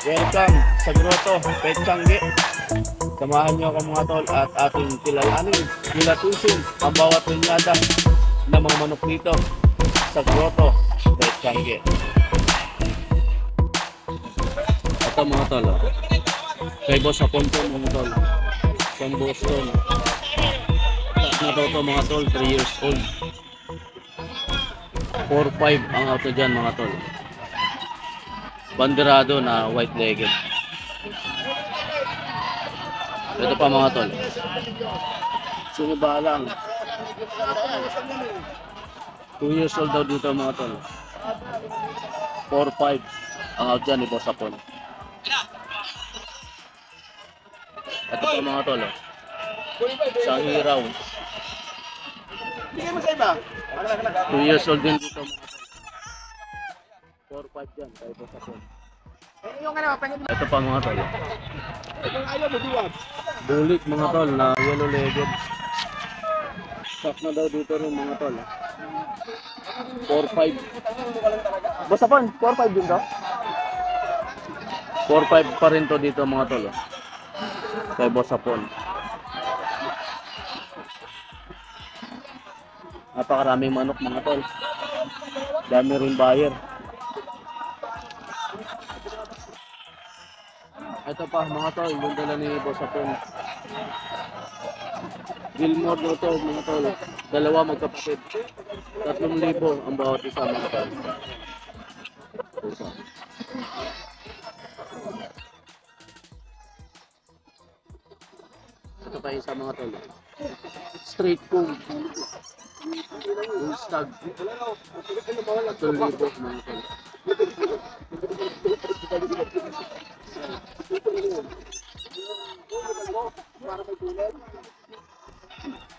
welcome sa Grotto Petcangge. Samahan nyo ako mga tol at ating kilalanin, kilatusin ang bawat linyada ng mga manok dito sa Grotto Petcangge. Ito mga tol, kay Boss Aponto mga tol, from Boston. Taas na daw to mga tol, 3 years old. 4-5 ang auto dyan mga tol. Banderado na white legged. Ito pa mga tol, sino ba lang, 2 years old daw dito mga tol. 4-5 ang out dyan ni Boss Apon. Ito pa mga tol, isang hiraw, 2 years old din dito mga tol. 4-5 dyan kay Boss Apon. Ito pa mga tol, bulik mga tol na yellow legged. Stock na daw dito rin mga tol. 4-5. Boss Apon, 4-5 din daw? 4-5 pa rin to dito mga tol. Kay Boss Apon. Napakaraming manok mga tol. Dami rin buyer. Ito pa mga tol, yung dala ni Boss Apon. Gilmore daw to mga tol. Dalawa magkapatid. 3,000 ang bawat isa mga tol. Ito pa isa mga tol. Straight comb. Full stag. 3,000 mga tol.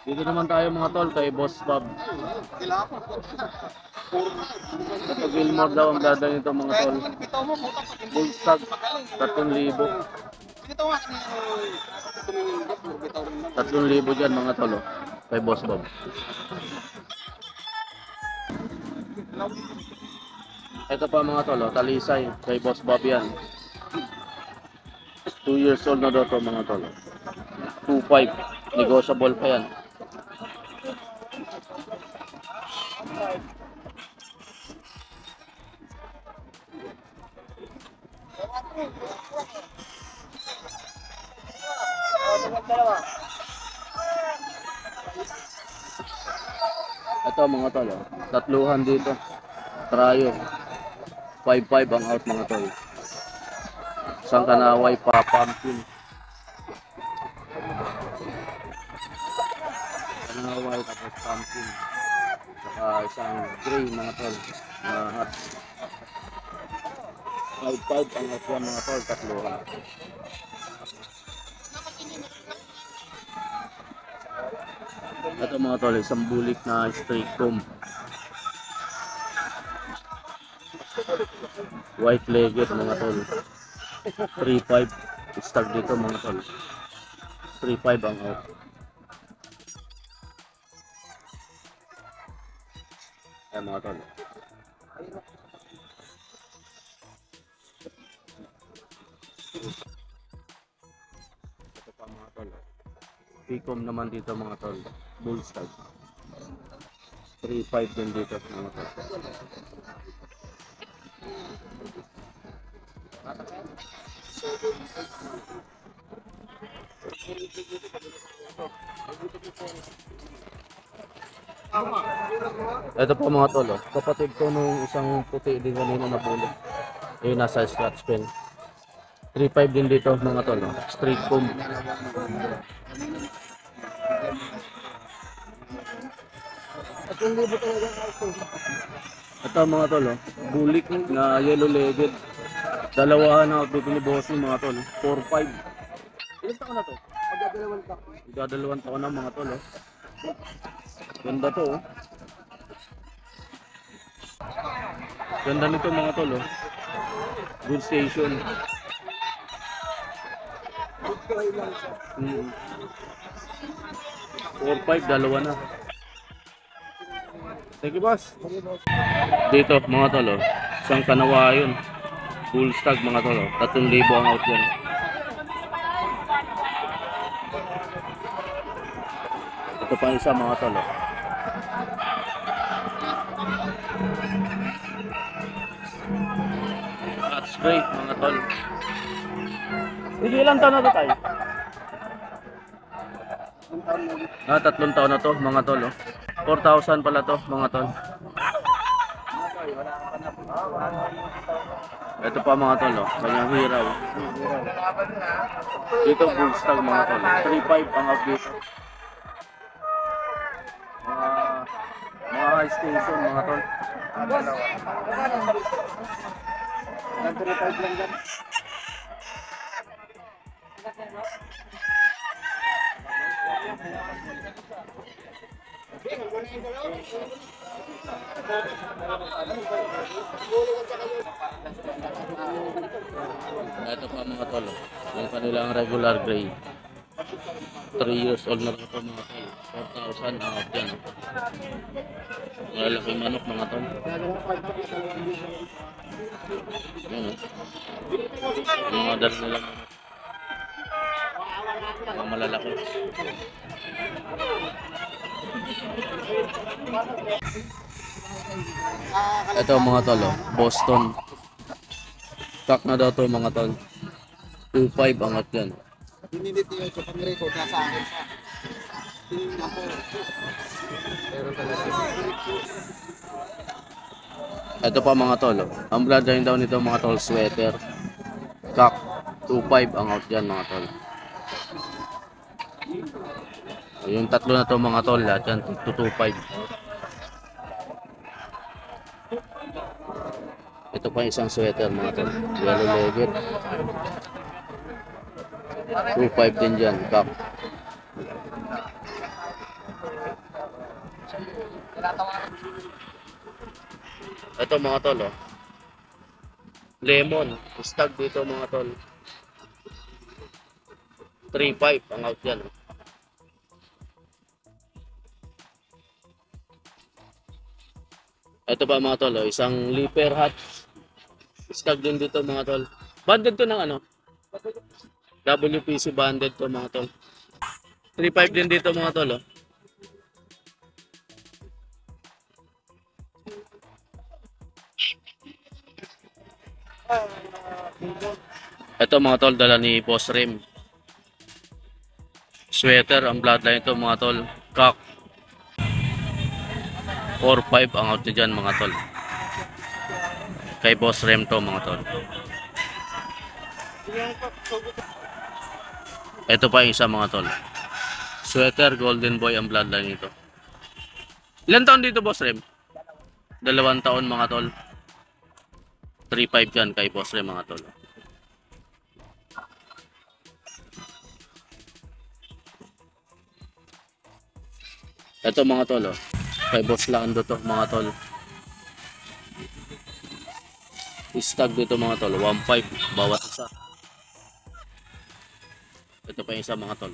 Dito naman tayo mga tol kay Boss Bob. Ito Gilmore daw ang dada nito mga tol. Full stag 3,000. 3,000 dyan mga tol kay Boss Bob. Ito pa mga tol, talisay kay Boss Bob yan. 2 years old na daw to mga tol. 2,500. Negotiable pa yan. Ito mga tol, tatluhan dito. Trayo. 5-5 ang out mga tol. Isang kanaway pa pumpkin. Kanaway tapos pumpkin. Saka isang gray mga tol. Hot. 5-5 ang out mga tol, tatluhan. Ito mga tol, isang bulik na straight comb. White legged mga tol. 3-5 start dito mga tol. 3-5 ang out. Ayan mga tol. Ito pa mga tol. Picom naman dito mga tol. Bull start. 3-5 din dito mga tol. Ito po mga tol, kapatid ko nung isang puti din kanina na bulik. Yung nasa scratch pen. 3-5 din dito mga tol, straight comb. Ito mga tol, bulik na yellow legged. Dalawahan na dito ni Bossing mga tol, 4-5. Ilan taon na to? Magdadalawang taon na mga tol. Ganda to. Ganda nito mga tol. Good station. 4-5, dalawa na. Thank you boss. Dito mga tol, isang kanawayon. Full stag mga tol. 3,000 ang out yan. Ito pa isa mga tol. That's great mga tol. Hindi ilang taon na to tayo? 3 taon na to mga tol. 4,000 pala to mga tol. Ito pa mga tol, kanyang hiraw. Dito full stag mga tol. 3,500 ang out dito. Mga high station mga tol. 3,500 lang dyan. Ito pa mga tol, yung kanilang regular gray. 3 years old na ito mga tol. 4,000 ang out yan. Malalaking manok mga tol. Yun yung mga dala nilang manok. Mga malalaki. Ito mga tol, Boston. Stock na daw to mga tol. 2,500 ang out yan. Pinilit niyo sa pang-record na sa akin pa. Tinignan ko. Ito pa mga tol. Ang bloodline daw nito mga tol, sweater. Cock. 2,500 ang out yan mga tol. Yung tatlo na to mga tol, lahat yan 2,500. Ito pa isang sweater mga tol, yellow legged. 2,500 din dyan, cock. Ito mga tol, lemon, stag dito mga tol. 3,500 ang out yan. Ito pa mga tol, isang leaper hat. Stag din dito mga tol. Banded to ng ano? WPC banded to mga tol. 3,500 din dito mga tol. Ito mga tol, dala ni Boss Rim. Sweater, ang bloodline ito mga tol. Cock. 4,500 ang out dyan mga tol. Kay Boss Rim to mga tol. Ito pa yung isa mga tol. Sweater, golden boy ang bloodline ito. Ilan taon dito Boss Rim? 2 taon mga tol. 3,500 yan kay Boss Rim mga tol. Ito mga tol, kay Boss Lando to mga tol. Stag dito mga tol, 1,500 bawat isa. Ito pa yung isa mga tol,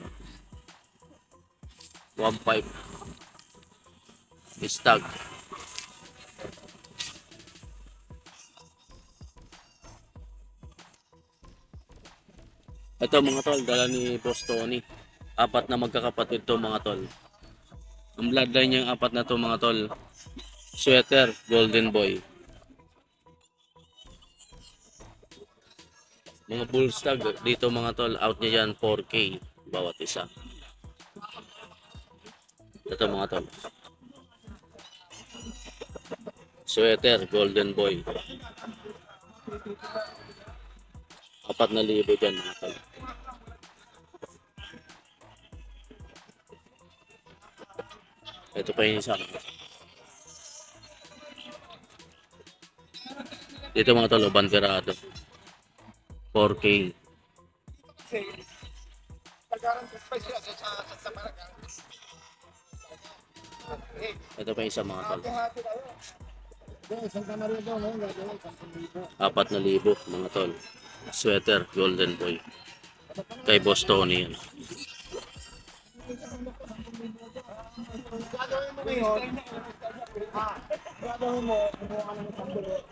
1,500 stag. Ito mga tol, dala ni Boss Tony. 4 na magkakapatid to mga tol. Ang bloodline niya yung 4 na to mga tol. Sweater, golden boy. Mga bull stag dito mga tol, out niya yan 4K bawat isa. Ito mga tol. Sweater, golden boy. 4,000 dyan mga tol. Ito pa yung isa. Dito mga tol, banderado. 4K. Ito pa yung isa mga tol. 4,000 mga tol. Sweater, golden boy. Kay Boss Tony yan. Gagawin mo ngayon, gagawin mo, kumuha ka ng isang bulo.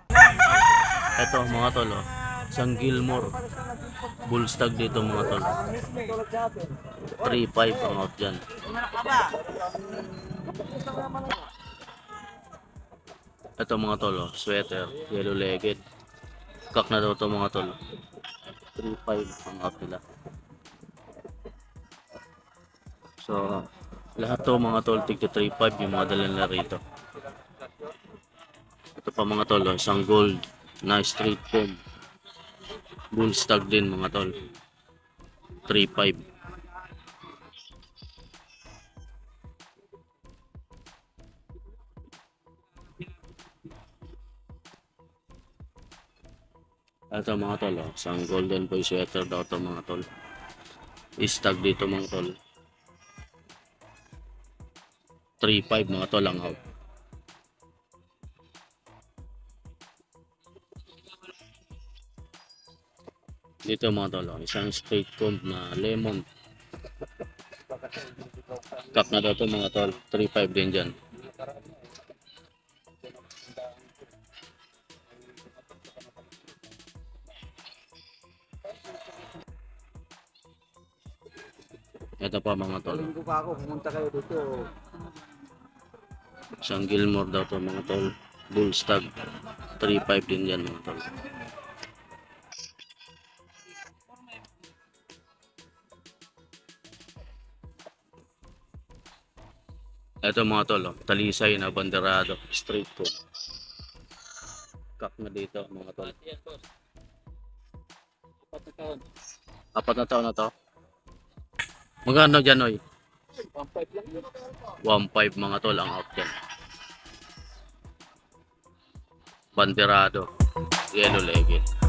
Ito mga tol, oh. Isang Gilmore. Bullstag dito mga tol. 3.5 ang out dyan. Ito mga tol, oh. Sweater, yellow legged. Kak na daw to mga tol. 3.5 ang out nila. So, lahat to mga tol, tigto 3.5 yung mga dala nila rito. Ito pa mga tol, oh. Isang gold na straight comb. Bullstag din mga tol. 3.5. Ito mga tol, oh. Isang golden boy sweater daw to mga tol. Istag dito mga tol. 3.5 mga tol ang out. Dito mga tol, oh. Isang straight comb na lemon. Kak na daw to mga tol. 3.5 din dyan. Ito pa mga tol. Linggo pa ako, pumunta kayo dito. Isang Gilmore daw to mga tol. Bullstag. 3.5 din yan mga tol. Ito mga tol, oh. Talisay na banderado. Straight comb. Kak na dito mga tol. 4 na taon na to. Magkano dyan oy? 1.5 lang yun. 1.5 mga tol ang out dyan. Banderado. Yellow legged.